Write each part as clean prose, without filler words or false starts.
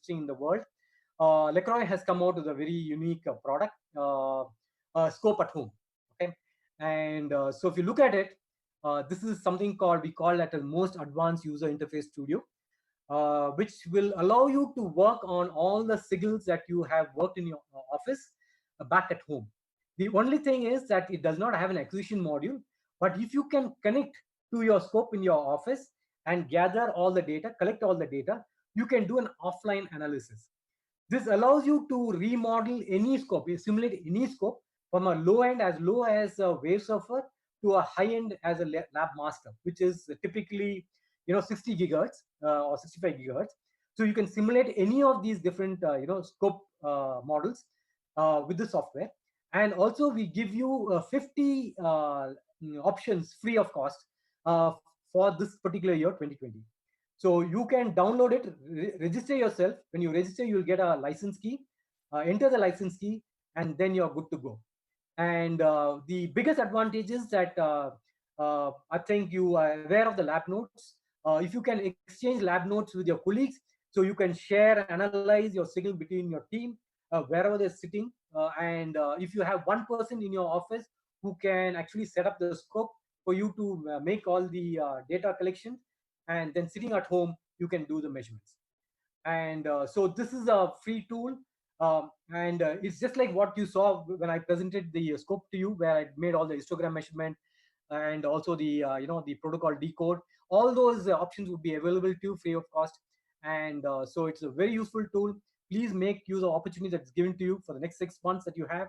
existing in the world, LaCroix has come out with a very unique product, Scope at Home. Okay, and so if you look at it, this is something called, we call that a most advanced user interface studio, which will allow you to work on all the signals that you have worked in your office back at home. The only thing is that it does not have an acquisition module, but if you can connect to your Scope in your office and gather all the data, collect all the data, you can do an offline analysis. This allows you to remodel any scope, you simulate any scope from a low end as low as a wave surfer to a high end as a lab master, which is typically 60 gigahertz or 65 gigahertz. So you can simulate any of these different scope models with the software. And also we give you 50 options free of cost for this particular year 2020. So you can download it, register yourself. When you register, you'll get a license key, enter the license key, and then you're good to go. And the biggest advantage is that I think you are aware of the lab notes. If you can exchange lab notes with your colleagues, so you can share, analyze your signal between your team, wherever they're sitting. And if you have one person in your office who can actually set up the scope for you to make all the data collection, and then sitting at home, you can do the measurements. And so this is a free tool. And it's just like what you saw when I presented the scope to you, where I made all the histogram measurement and also the the protocol decode. All those options would be available to you free of cost. And so it's a very useful tool. Please make use of opportunity that's given to you for the next 6 months that you have.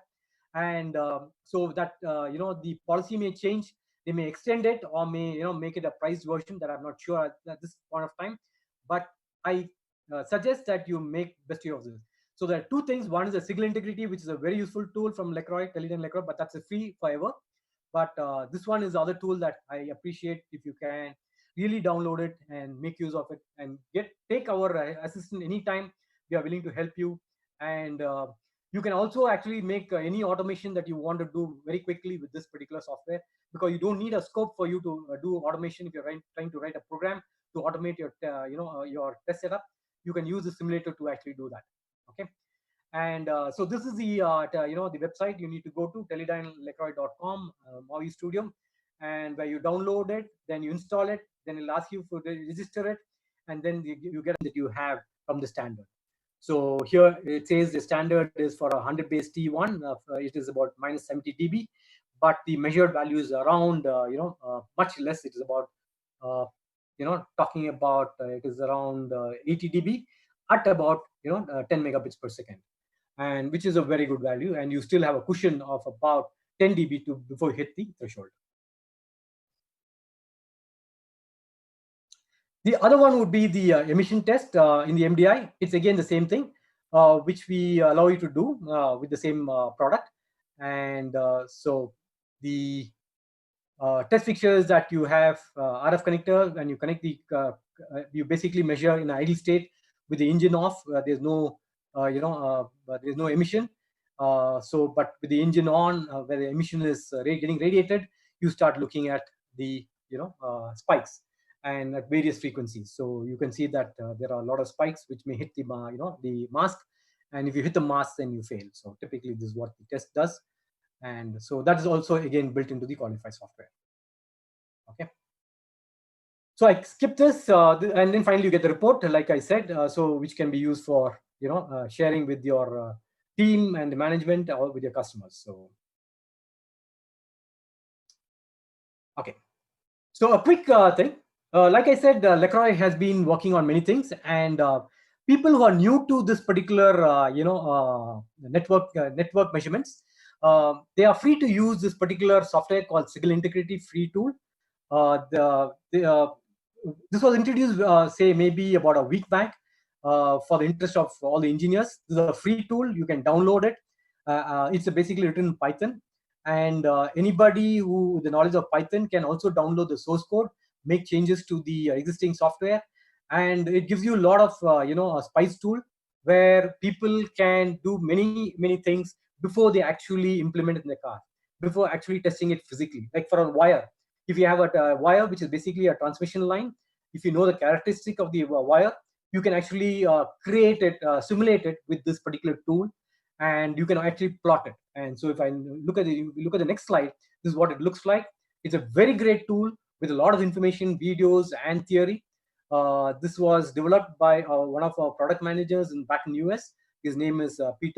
And so that the policy may change. They may extend it or may make it a priced version, that I'm not sure at this point of time. But I suggest that you make best use of this. So there are two things. One is the signal integrity, which is a very useful tool from LaCroix, Teledyne LaCroix, but that's a free forever. But this one is the other tool that I appreciate. If you can really download it and make use of it, and take our assistant anytime. We are willing to help you. And you can also actually make any automation that you want to do very quickly with this particular software, because you don't need a scope for you to do automation. If you're trying to write a program to automate your your test setup, you can use the simulator to actually do that. Okay. And so this is the the website you need to go to, teledynelacroix.com, Maui Studio, and where you download it, then you install it, then it'll ask you for the register it, and then you get that you have from the standard. So here it says the standard is for a 100 base T1. It is about minus 70 dB, but the measured value is around much less. It is about talking about it is around 80 dB at about 10 megabits per second, and which is a very good value. And you still have a cushion of about 10 dB before you hit the threshold. The other one would be the emission test in the MDI. It's again the same thing, which we allow you to do with the same product. And so the test fixtures that you have RF connector, and you connect the you basically measure in idle state with the engine off. There's no there's no emission. So but with the engine on, where the emission is getting radiated, you start looking at the spikes, and at various frequencies. So you can see that there are a lot of spikes which may hit the the mask, and if you hit the mask, then you fail. So typically this is what the test does. And so that is also again built into the Qualify software. Okay. So I skip this, and then finally you get the report, like I said, so which can be used for sharing with your team and the management, or with your customers. So okay. So a quick thing, like I said, LaCroix has been working on many things, and people who are new to this particular network measurements, they are free to use this particular software called Signal Integrity Free Tool. This was introduced, say, maybe about a week back, for the interest of all the engineers. This is a free tool. You can download it. It's basically written in Python, and anybody who with the knowledge of Python can also download the source code, make changes to the existing software, and it gives you a lot of a spice tool where people can do many things before they actually implement it in the car, before actually testing it physically. Like for a wire, if you have a wire which is basically a transmission line, if you know the characteristic of the wire, you can actually create it, simulate it with this particular tool, and you can actually plot it. And so if I look at the next slide, this is what it looks like. It's a very great tool with a lot of information, videos, and theory. This was developed by one of our product managers back in US. His name is Pete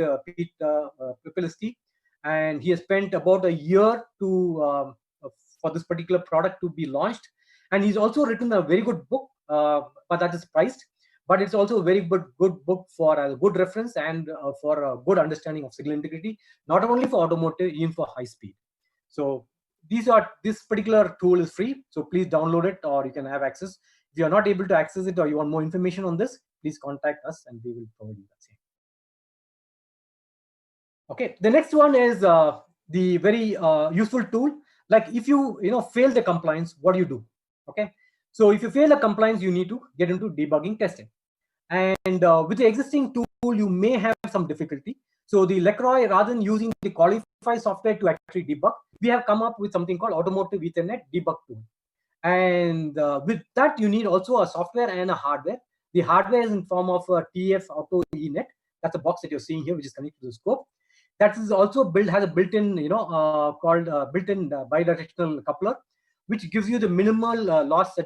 Pipilski, and he has spent about a year to for this particular product to be launched. And he's also written a very good book, but that is priced. But it's also a very good book for a good reference and for a good understanding of signal integrity, not only for automotive, even for high speed. So this particular tool is free, so please download it, or you can have access. If you are not able to access it, or you want more information on this, please contact us and we will provide you that same. Okay, the next one is the very useful tool. Like if you fail the compliance, what do you do? Okay, so if you fail the compliance, you need to get into debugging testing. And with the existing tool, you may have some difficulty. So the LaCroix, rather than using the Qualify software to actually debug, we have come up with something called Automotive Ethernet Debug Tool. And with that, you need also a software and a hardware. The hardware is in form of a TF Auto ENet. That's a box that you're seeing here, which is connected to the scope. That is also has a built-in, called built-in bidirectional coupler, which gives you the minimal loss that